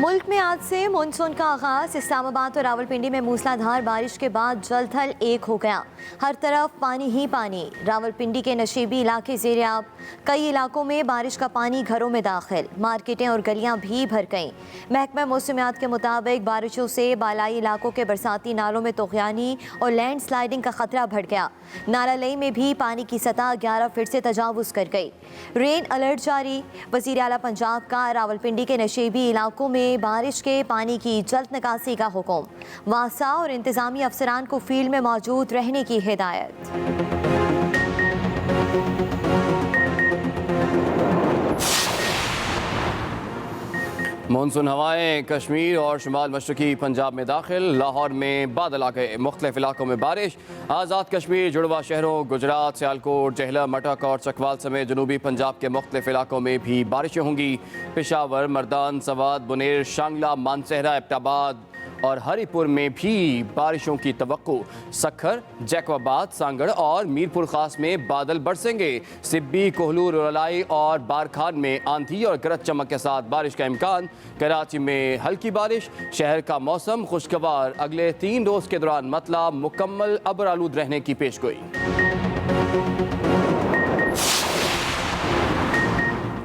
मुल्क में आज से मानसून का आगाज। इस्लामाबाद और रावलपिंडी में मूसलाधार बारिश के बाद जल थल एक हो गया। हर तरफ पानी ही पानी। रावलपिंडी के नशीबी इलाके ज़ेर-ए-आब। कई इलाकों में बारिश का पानी घरों में दाखिल। मार्केटें और गलियां भी भर गईं। महकमा मौसमियात के मुताबिक बारिशों से बालाई इलाकों के बरसाती नालों में तोग़यानी और लैंड स्लाइडिंग का खतरा बढ़ गया। नाला लई में भी पानी की सतह 11 फीट से तजावुज़ कर गई। रेन अलर्ट जारी। वज़ीर आला पंजाब का रावलपिंडी के नशीबी इलाकों में बारिश के पानी की जल्द निकासी का हुक्म। वासा और इंतजामी अफसरान को फील्ड में मौजूद रहने की हिदायत। मानसून हवाएं कश्मीर और शुमाल मशरकी पंजाब में दाखिल। लाहौर में बादल आ गए। मुख्तलिफ इलाकों में बारिश। आज़ाद कश्मीर जुड़वा शहरों गुजरात सियालकोट जहला मटक और चकवाल समेत जनूबी पंजाब के मुख्तलिफ इलाकों में भी बारिशें होंगी। पेशावर मर्दान सवात बुनेर शांगला मानसहरा एबटाबाद और हरीपुर में भी बारिशों की तवक्को। सखर जैकबाबाद सांगड़ और मीरपुर खास में बादल बरसेंगे। सिब्बी कोहलू रुलाई और बारखान में आंधी और गरज चमक के साथ बारिश का इम्कान। कराची में हल्की बारिश। शहर का मौसम खुशगवार। अगले 3 रोज़ के दौरान मतला मुकम्मल अबर आलूद रहने की पेशगोई।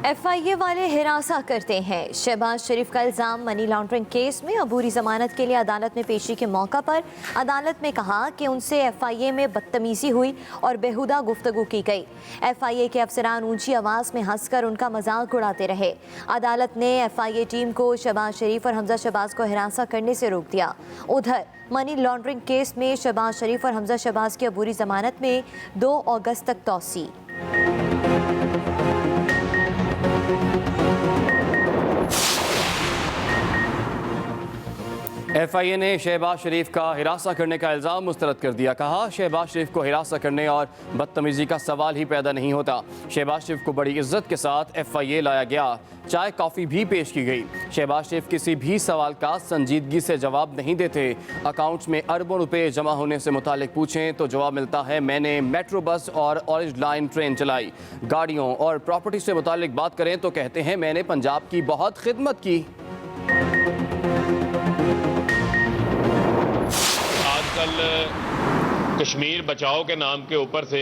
FIA वाले हिरासा करते हैं। शहबाज शरीफ का इल्ज़ाम मनी लॉन्ड्रिंग केस में अबूरी जमानत के लिए अदालत में पेशी के मौका पर अदालत ने कहा कि उनसे FIA में बदतमीज़ी हुई और बेहुदा गुफ्तगू की गई। FIA के अफसरान ऊंची आवाज़ में हंसकर उनका मजाक उड़ाते रहे। अदालत ने FIA टीम को शहबाज शरीफ और हमजा शहबाज को हिरासा करने से रोक दिया। उधर मनी लॉन्ड्रिंग केस में शहबाज शरीफ और हमजा शहबाज की अबूरी जमानत में 2 अगस्त तक तौसी। FIA ने शहबाज शरीफ का हिरासा करने का इल्ज़ाम मुस्तरद कर दिया। कहा शहबाज शरीफ को हिरासा करने और बदतमीज़ी का सवाल ही पैदा नहीं होता। शहबाज शरीफ को बड़ी इज्जत के साथ FIA लाया गया। चाय कॉफ़ी भी पेश की गई। शहबाज शरीफ किसी भी सवाल का संजीदगी से जवाब नहीं देते। अकाउंट्स में अरबों रुपए जमा होने से मुतालिक पूछें तो जवाब मिलता है मैंने मेट्रो बस और ऑरेंज लाइन ट्रेन चलाई। गाड़ियों और प्रॉपर्टी से मुतालिक बात करें तो कहते हैं मैंने पंजाब की बहुत खिदमत की। कश्मीर बचाओ के नाम के ऊपर से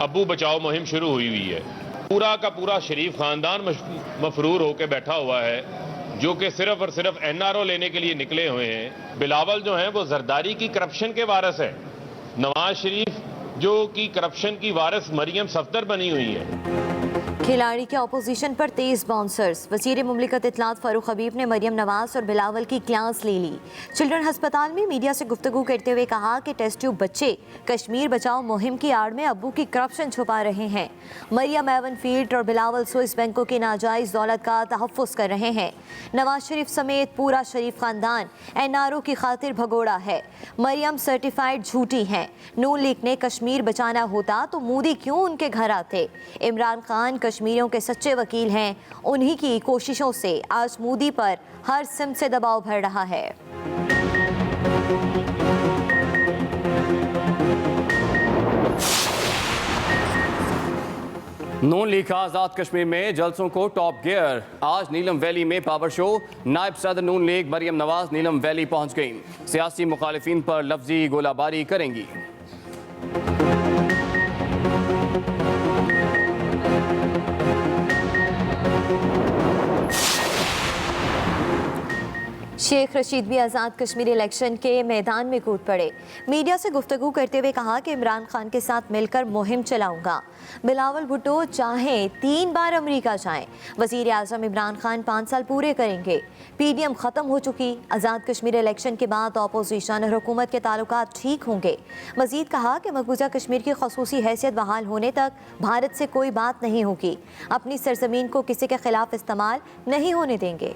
अब्बू बचाओ मुहिम शुरू हुई है। पूरा का पूरा शरीफ खानदान मफरूर होकर बैठा हुआ है जो कि सिर्फ और सिर्फ NRO लेने के लिए निकले हुए हैं। बिलावल जो हैं वो जरदारी की करप्शन के वारिस है। नवाज शरीफ जो की करप्शन की वारिस मरियम सफदर बनी हुई है। खिलाड़ी के अपोजिशन पर तेज बाउंसर्स। वज़ीर मुमलिकत इत्तलात फारूक हबीब ने मरियम नवाज और बिलावल की क्लास ले ली। चिल्ड्रन अस्पताल में मीडिया से गुफ्तगू करते हुए कहा कि टेस्ट ट्यूब बच्चे कश्मीर बचाओ मुहिम की आड़ में अब्बू की करप्शन छुपा रहे हैं। मरियम एवन फील्ड और बिलावल स्विस बैंकों की नाजायज़ दौलत का तहफ़्फ़ुज़ कर रहे हैं। नवाज शरीफ समेत पूरा शरीफ खानदान NRO की खातिर भगोड़ा है। मरियम सर्टिफाइड झूठी हैं। नून लीग ने कश्मीर बचाना होता तो मोदी क्यों उनके घर आते। इमरान खान कश्मीरियों के सच्चे वकील हैं। उन्हीं की कोशिशों से आज मोदी पर हर सिम से दबाव बढ़ रहा है। नून लीग का आज़ाद कश्मीर में जलसों को टॉप गियर। आज नीलम वैली में पावर शो। नायब सदर नून लीग मरियम नवाज नीलम वैली पहुंच गईं। सियासी मुखालिफिन पर लफ्जी गोलाबारी करेंगी। शेख रशीद भी आज़ाद कश्मीर इलेक्शन के मैदान में कूद पड़े। मीडिया से गुफ्तगू करते हुए कहा कि इमरान खान के साथ मिलकर मुहिम चलाऊंगा। बिलावल भुट्टो चाहें 3 बार अमेरिका जाएं। वज़ीर आज़म इमरान खान 5 साल पूरे करेंगे। PDM ख़त्म हो चुकी। आज़ाद कश्मीर इलेक्शन के बाद अपोजिशन और हुकूमत के ताल्लुकात ठीक होंगे। मज़ीद कहा कि मकबूजा कश्मीर की खसूसी हैसियत बहाल होने तक भारत से कोई बात नहीं होगी। अपनी सरजमीन को किसी के खिलाफ इस्तेमाल नहीं होने देंगे।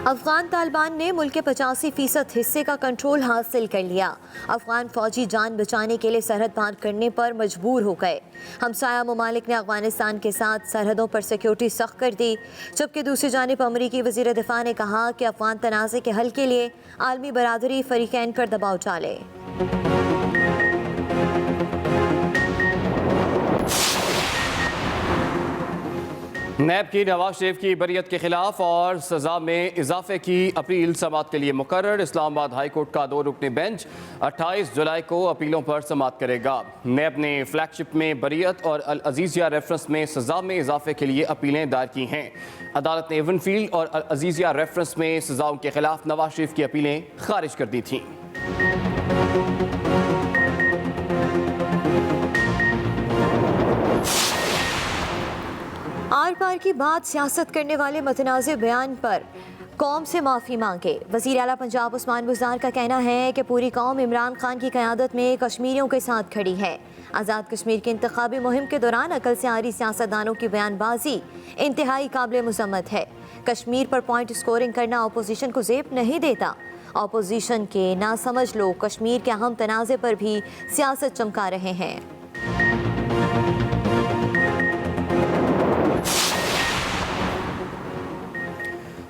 अफगान तालिबान ने मुल्क के 85% हिस्से का कंट्रोल हासिल कर लिया। अफगान फौजी जान बचाने के लिए सरहद पार करने पर मजबूर हो गए। हमसाया ममालिक ने अफगानिस्तान के साथ सरहदों पर सिक्योरिटी सख्त कर दी। जबकि दूसरी जानिब अमरीकी वज़ीर दिफा ने कहा कि अफगान तनाज़े के हल के लिए आलमी बरादरी फरीकैन पर दबाव डाले। नैब की नवाज शरीफ की बरियत के खिलाफ और सजा में इजाफे की अपील समाअत के लिए मुकर्रर। इस्लामाबाद हाई कोर्ट का 2 रुकनी बेंच 28 जुलाई को अपीलों पर समाअत करेगा। नैब ने फ्लैगशिप में बरियत और अल अजीजिया रेफरेंस में सजा में इजाफे के लिए अपीलें दायर की हैं। अदालत ने इवनफील्ड और अल अजीजिया रेफरेंस में सजाओं के खिलाफ नवाज शरीफ की अपीलें खारिज कर दी थीं। आर पार की बात सियासत करने वाले मुतनाज़िर बयान पर कौम से माफ़ी मांगे। वज़ीर आला पंजाब उस्मान बुज़दार का कहना है कि पूरी कौम इमरान खान की क़यादत में कश्मीरियों के साथ खड़ी है। आज़ाद कश्मीर की इंतखाबी मुहिम के दौरान अकल से आरी सियासतदानों की बयानबाजी इंतहाई काबिल मुज़म्मत है। कश्मीर पर पॉइंट स्कोरिंग करना अपोजिशन को ज़ेब नहीं देता। अपोजिशन के ना समझ लोग कश्मीर के अहम तनाज़े पर भी सियासत चमका रहे हैं।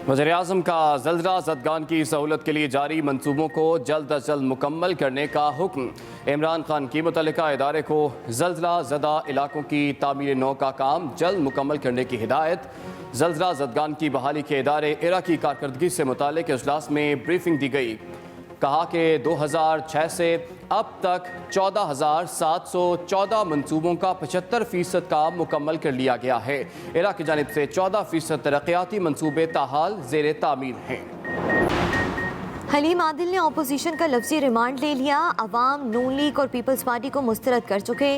वज़ीर-ए-आज़म का ज़लज़ला ज़दगान की सहूलत के लिए जारी मंसूबों को जल्द अज जल्द मुकम्मल करने का हुक्म। इमरान खान की मुतल्लिका इदारे को ज़लज़ला ज़दा इलाकों की तामीर नौ का काम जल्द मुकम्मल करने की हिदायत। ज़लज़ला ज़दगान की बहाली के इदारे इरा की कारकर्दगी से मुतालिक इजलास में ब्रीफिंग दी गई। कहा कि 2006 से अब तक 14,714 मनसूबों का 75% काम मुकम्मल कर लिया गया है। इरा की जानिब से 14% तरक्याती मनसूबे ताहाल ज़ेरे तामीर हैं। हलीम आदिल ने अपोजिशन का लफ्जी रिमांड ले लिया। अवाम नून लीग और पीपल्स पार्टी को मुस्तरद कर चुके।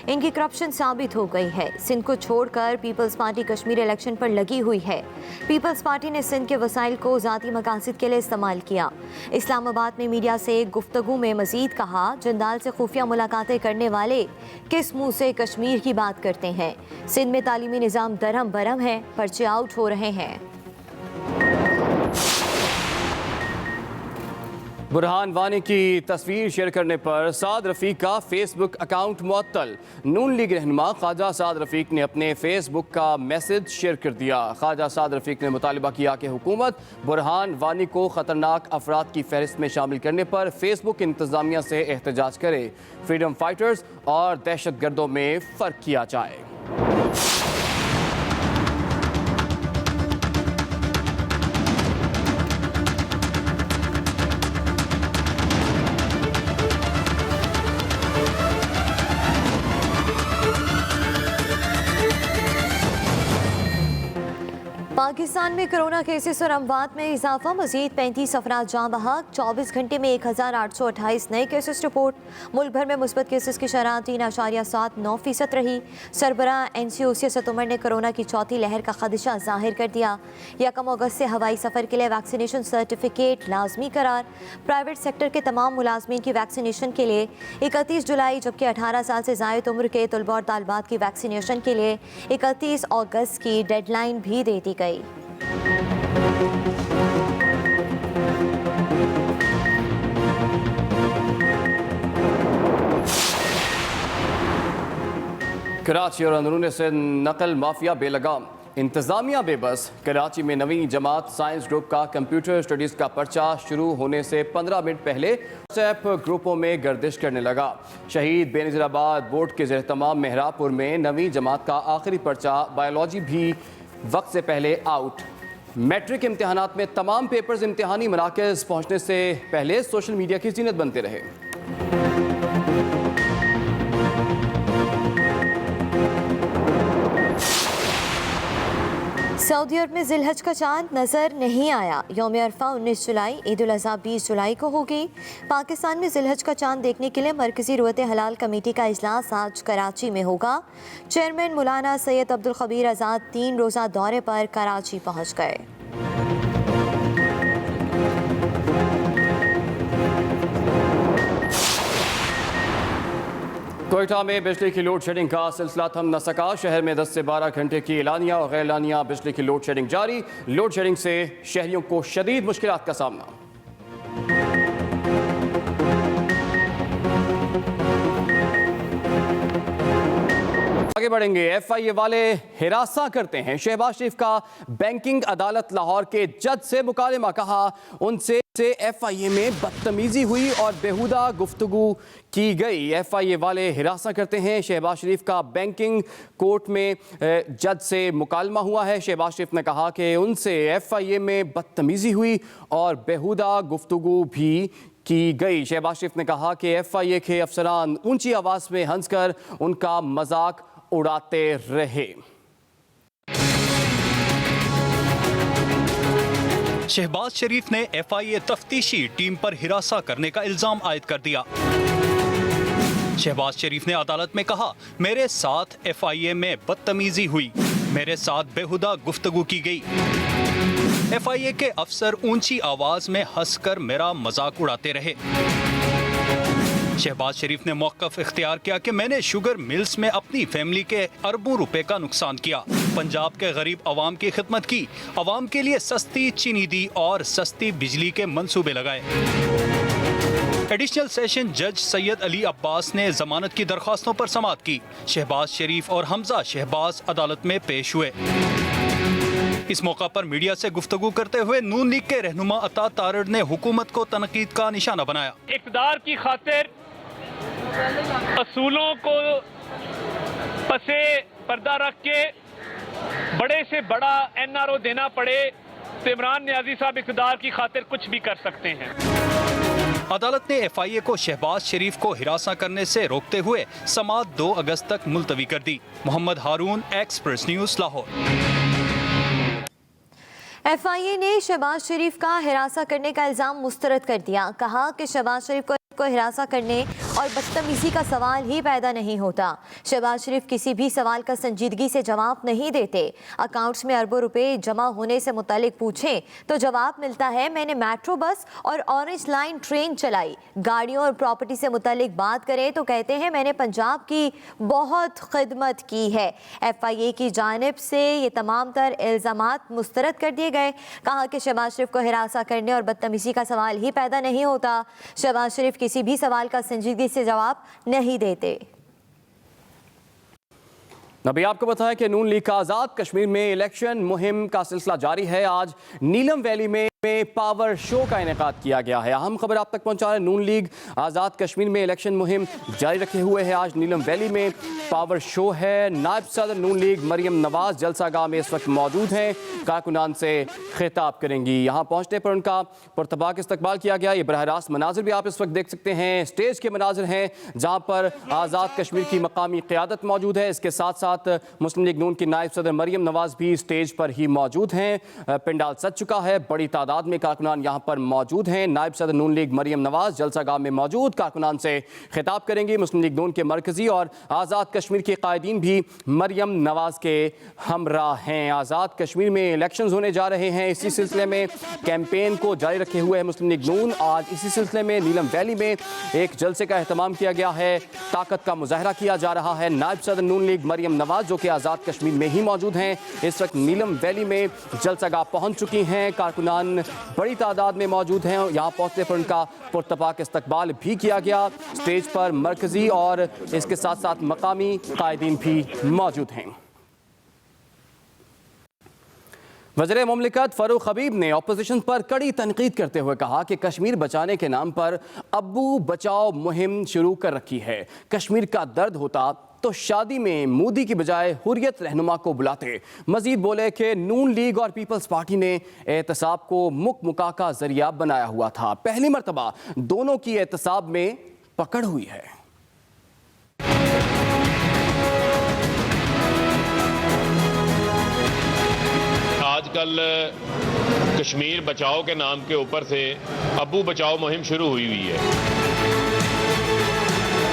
इनकी करप्शन साबित हो गई है। सिंध को छोड़कर पीपल्स पार्टी कश्मीर इलेक्शन पर लगी हुई है। पीपल्स पार्टी ने सिंध के वसाइल को ज़ाती मकासद के लिए इस्तेमाल किया। इस्लामाबाद में मीडिया से गुफ्तगू में मजीद कहा, जंदाल से खुफिया मुलाकातें करने वाले किस मुँह से कश्मीर की बात करते हैं। सिंध में तालीमी निज़ाम दरम बरम है, पर्चे आउट हो रहे हैं। बुरहान वानी की तस्वीर शेयर करने पर साद रफ़ीक का फेसबुक अकाउंट मुअत्तल। नून लीग रहनुमा ख्वाजा साद रफ़ीक ने अपने फेसबुक का मैसेज शेयर कर दिया। ख्वाजा साद रफ़ीक ने मुतालिबा किया कि हुकूमत बुरहान वानी को ख़तरनाक अफराद की फहरिस्त में शामिल करने पर फेसबुक इंतज़ामिया से एहतजाज करे। फ्रीडम फाइटर्स और दहशत गर्दों में फ़र्क किया जाए। पाकिस्तान में कोरोना केसेस और अमवात में इजाफा। मजीद 35 अफराद जाँ बहक। 24 घंटे में 1828 नए केसेस रिपोर्ट। मुल्क भर में मुस्बत केसेस की शरह 3.79% रही। सरबराह NCOC असद उमर ने कोरोना की चौथी लहर का खदशा जाहिर कर दिया। 1 अगस्त से हवाई सफ़र के लिए वैक्सीनेशन सर्टिफिकेट लाजमी करार। प्राइवेट सेक्टर के तमाम मुलाजमीन की वैक्सीनेशन के लिए 31 जुलाई, जबकि 18 साल से ज़ायद उम्र के तलबा और तालबात की वैक्सीनेशन के लिए 31 अगस्त की डेडलाइन भी दे दी गई। कराची और अंदरूनी से नकल माफिया बेलगाम। इंतज़ामिया बेबस। कराची में नवीं जमात साइंस ग्रुप का कंप्यूटर स्टडीज़ का पर्चा शुरू होने से 15 मिनट पहले व्हाट्सएप ग्रुपों में गर्दिश करने लगा। शहीद बेनज़ीराबाद बोर्ड के ज़ेर-ए-तमाम मेहरापुर में नवीं जमात का आखिरी पर्चा बायोलॉजी भी वक्त से पहले आउट। मैट्रिक इम्तिहानात में तमाम पेपर्स इम्तिहानी मराकज़ पहुँचने से पहले सोशल मीडिया की जीनत बनते रहे। सऊदी अरब में जिलहज का चांद नजर नहीं आया। यौम अरफा 19 जुलाई, ईद उल अज़हा 20 जुलाई को होगी। पाकिस्तान में जिलहज का चांद देखने के लिए मरकजी रुअत हलाल कमेटी का इजलास आज कराची में होगा। चेयरमैन मौलाना सैयद अब्दुल खबीर आज़ाद 3 रोज़ा दौरे पर कराची पहुँच गए। कोयटा में बिजली की लोड शेडिंग का सिलसिला थम न सका। शहर में 10 से 12 घंटे की एलानिया और गैर एलानिया बिजली की लोड शेडिंग जारी। लोड शेडिंग से शहरियों को शदीद मुश्किलात का सामना। आगे आगे बढ़ेंगे। एफआईए वाले हिरासा करते हैं। शहबाज शरीफ का बैंकिंग अदालत लाहौर के जज से मुकालमा, कहा उनसे एफआईए में बदतमीजी हुई और बेहुदा गुफ्तगू की गई। एफआईए वाले हिरासा करते हैं। शहबाज शरीफ का बैंकिंग कोर्ट में जज से मुकालमा हुआ है। शहबाज शरीफ ने कहा कि उनसे एफआईए में बदतमीजी हुई और बेहुदा गुफ्तगू भी की गई। शहबाज शरीफ ने कहा कि एफआईए के अफसरान ऊंची आवाज में हंसकर उनका मजाक उड़ाते रहे। शहबाज शरीफ ने एफआईए तफ्तीशी टीम पर हिरासा करने का इल्जाम आयद कर दिया। शहबाज शरीफ ने अदालत में कहा, मेरे साथ एफआईए में बदतमीजी हुई, मेरे साथ बेहुदा गुफ्तगू की गई। एफआईए के अफसर ऊंची आवाज में हंसकर मेरा मजाक उड़ाते रहे। शहबाज शरीफ ने मौक़िफ़ इख्तियार किया कि मैंने शुगर मिल्स में अपनी फैमिली के अरबों रुपए का नुकसान किया, पंजाब के गरीब अवाम की खिदमत की, अवाम के लिए सस्ती चीनी दी और सस्ती बिजली के मंसूबे लगाए। एडिशनल सेशन जज सैयद अली अब्बास ने जमानत की दरख्वास्तों पर समाअत की। शहबाज शरीफ और हमजा शहबाज अदालत में पेश हुए। इस मौका पर मीडिया से गुफ्तगू करते हुए नून लीग के रहनुमा अता तारड़ ने हुकूमत को तनकीद का निशाना बनाया। इक़्तिदार की खातिर असूलों को पसे पर्दा रख के बड़े से बड़ा एनआरओ देना पड़े तो इमरान नियाजी साहब इक़्तिदार की खातिर कुछ भी कर सकते हैं। अदालत ने एफआईए को शहबाज शरीफ को हिरासा करने से रोकते हुए समाअत 2 अगस्त तक मुलतवी कर दी। मोहम्मद हारून, एक्सप्रेस न्यूज़, लाहौर। एफआईए ने शहबाज शरीफ का हिरासा करने का इल्ज़ाम मुस्तरद कर दिया। कहा कि शहबाज शरीफ को हिरासा करने और बदतमीजी का सवाल ही पैदा नहीं होता। शहबाज शरीफ किसी भी सवाल का संजीदगी से जवाब नहीं देते। अकाउंट्स में अरबों रुपए जमा होने से मुतालिक पूछें तो जवाब मिलता है, मैंने मेट्रो बस और ऑरेंज लाइन ट्रेन चलाई। गाड़ियों और प्रॉपर्टी से मुतालिक बात करें तो कहते हैं, मैंने पंजाब की बहुत खिदमत की है। एफआईए की जानिब से ये तमाम तर इल्ज़ामात मुस्तरद कर दिए गए। कहा कि शहबाज शरीफ को हिरासा करने और बदतमीजी का सवाल ही पैदा नहीं होता। शहबाज शरीफ किसी भी सवाल का संजीदगी से जवाब नहीं देते। अभी आपको बताया कि नून लीग का आज़ाद कश्मीर में इलेक्शन मुहिम का सिलसिला जारी है। आज नीलम वैली में पावर शो का इनेकाद किया गया है। अहम खबर आप तक पहुंचा रहे, नून लीग आज़ाद कश्मीर में इलेक्शन मुहिम जारी रखे हुए है। आज नीलम वैली में पावर शो है। नायब सदर नून लीग मरियम नवाज जलसागाह में इस वक्त मौजूद हैं, कारकुनान से खिताब करेंगी। यहाँ पहुँचने पर उनका पुरतबाक इस्तकबाल किया गया। ये बरह रास्त मनाजिर भी आप इस वक्त देख सकते हैं। स्टेज के मनाजिर हैं जहाँ पर आज़ाद कश्मीर की मकामी क़यादत मौजूद है। इसके साथ साथ मुस्लिम लीग नून की नायब सदर मरियम नवाज भी स्टेज पर ही मौजूद हैं। पंडाल सज चुका है, बड़ी तादाद में कारकुनान यहाँ पर मौजूद हैं। नायब सदर नून लीग मरियम नवाज जलसागाह में मौजूद कारकुनान से खिताब करेंगी। मुस्लिम लीग नून के मरकजी और आज़ाद कश्मीर के कायदीन भी मरियम नवाज के हमरा हैं। आज़ाद कश्मीर में इलेक्शंस होने जा रहे हैं। इसी सिलसिले में कैंपेन को जारी रखे हुए है मुस्लिम लीग नून। आज इसी सिलसिले में नीलम वैली में एक जलसे का एहतमाम किया गया है। ताकत का मुजाहरा किया जा रहा है। नायब सदर नून लीग मरियम नवाज जो कि आज़ाद कश्मीर में ही मौजूद हैं, इस वक्त नीलम वैली में जलसागाह पहुंच चुकी हैं। कारकुनान बड़ी तादाद में मौजूद हैं। यहाँ पहुंचने पर उनका पुरतबाक इस्तकबाल भी किया गया। स्टेज पर मरकजी और इसके साथ साथ मकामी कायदीन भी मौजूद हैं। वज़ीर मुमलिकत फ़ारूक हबीब ने अपोजिशन पर कड़ी तनकीद करते हुए कहा कि कश्मीर बचाने के नाम पर अब्बू बचाओ मुहिम शुरू कर रखी है। कश्मीर का दर्द होता तो शादी में मोदी की बजाय हुर्रियत रहनुमा को बुलाते। मजीद बोले कि नून लीग और पीपल्स पार्टी ने एहतसाब को मुका का जरिया बनाया हुआ था। पहली मरतबा दोनों की एहतसाब में पकड़ हुई है। आजकल कश्मीर बचाओ के नाम के ऊपर से अब्बू बचाओ मुहिम शुरू हुई है।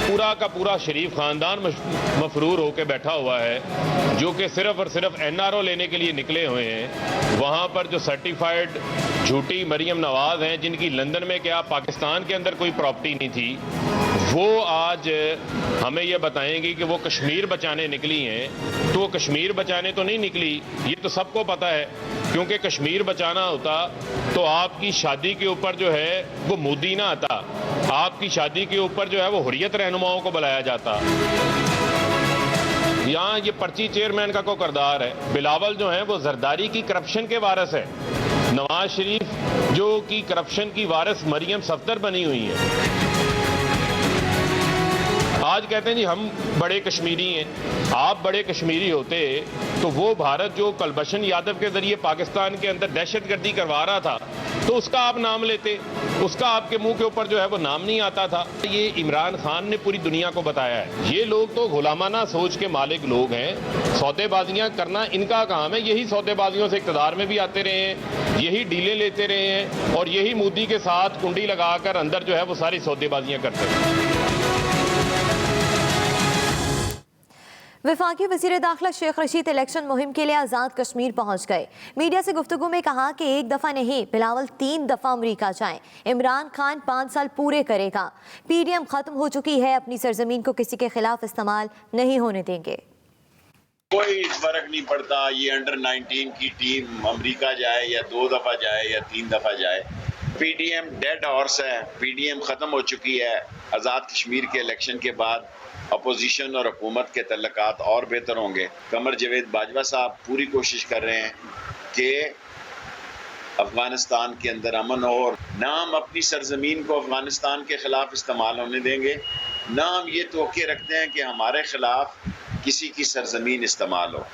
पूरा का पूरा शरीफ खानदान मफरूर होकर बैठा हुआ है, जो कि सिर्फ और सिर्फ एनआरओ लेने के लिए निकले हुए हैं। वहाँ पर जो सर्टिफाइड झूठी मरियम नवाज हैं, जिनकी लंदन में क्या पाकिस्तान के अंदर कोई प्रॉपर्टी नहीं थी, वो आज हमें ये बताएंगी कि वो कश्मीर बचाने निकली हैं। तो वो कश्मीर बचाने तो नहीं निकली, ये तो सबको पता है, क्योंकि कश्मीर बचाना होता तो आपकी शादी के ऊपर जो है वो मोदी ना आता, आपकी शादी के ऊपर जो है वो हुर्रियत रहनुमाओं को बुलाया जाता। यहाँ ये पर्ची चेयरमैन का को करदार है। बिलावल जो है वो जरदारी की करप्शन के वारिस है। नवाज शरीफ जो कि करप्शन की वारिस मरियम सफदर बनी हुई है। आज कहते हैं जी हम बड़े कश्मीरी हैं। आप बड़े कश्मीरी होते तो वो भारत जो कुलभूषण यादव के जरिए पाकिस्तान के अंदर दहशतगर्दी करवा रहा था तो उसका आप नाम लेते, उसका आपके मुंह के ऊपर जो है वो नाम नहीं आता था। ये इमरान खान ने पूरी दुनिया को बताया है। ये लोग तो गुलामाना सोच के मालिक लोग हैं। सौदेबाजियां करना इनका काम है। यही सौदेबाजियों से इक़्तिदार में भी आते रहे हैं, यही डीलें लेते रहे हैं और यही मोदी के साथ कुंडी लगाकर अंदर जो है वो सारी सौदेबाजियां करते हैं। वफाकी वज़ीर दाखिला शेख रशीद इलेक्शन मुहिम के लिए आज़ाद कश्मीर पहुंच गए। मीडिया से गुफ्तगू में कहा कि एक दफ़ा नहीं बिलावल 3 दफ़ा अमरीका जाएं। इमरान खान 5 साल पूरे करेगा। PDM ख़त्म हो चुकी है, अपनी सरजमीन को किसी के खिलाफ इस्तेमाल नहीं होने देंगे। कोई फर्क नहीं पड़ता ये अंडर 19 की टीम अमेरिका जाए या 2 दफ़ा जाए या 3 दफ़ा जाए। PDM डेड हॉर्स है। PDM ख़त्म हो चुकी है। आज़ाद कश्मीर के इलेक्शन के बाद अपोजिशन और हुकूमत के तल्लकात और बेहतर होंगे। कमर जावेद बाजवा साहब पूरी कोशिश कर रहे हैं कि अफगानिस्तान के अंदर अमन हो और ना हम अपनी सरजमीन को अफगानिस्तान के खिलाफ इस्तेमाल होने देंगे, ना हम ये तोक़े रखते हैं कि हमारे खिलाफ किसी की सरजमीन इस्तेमाल हो।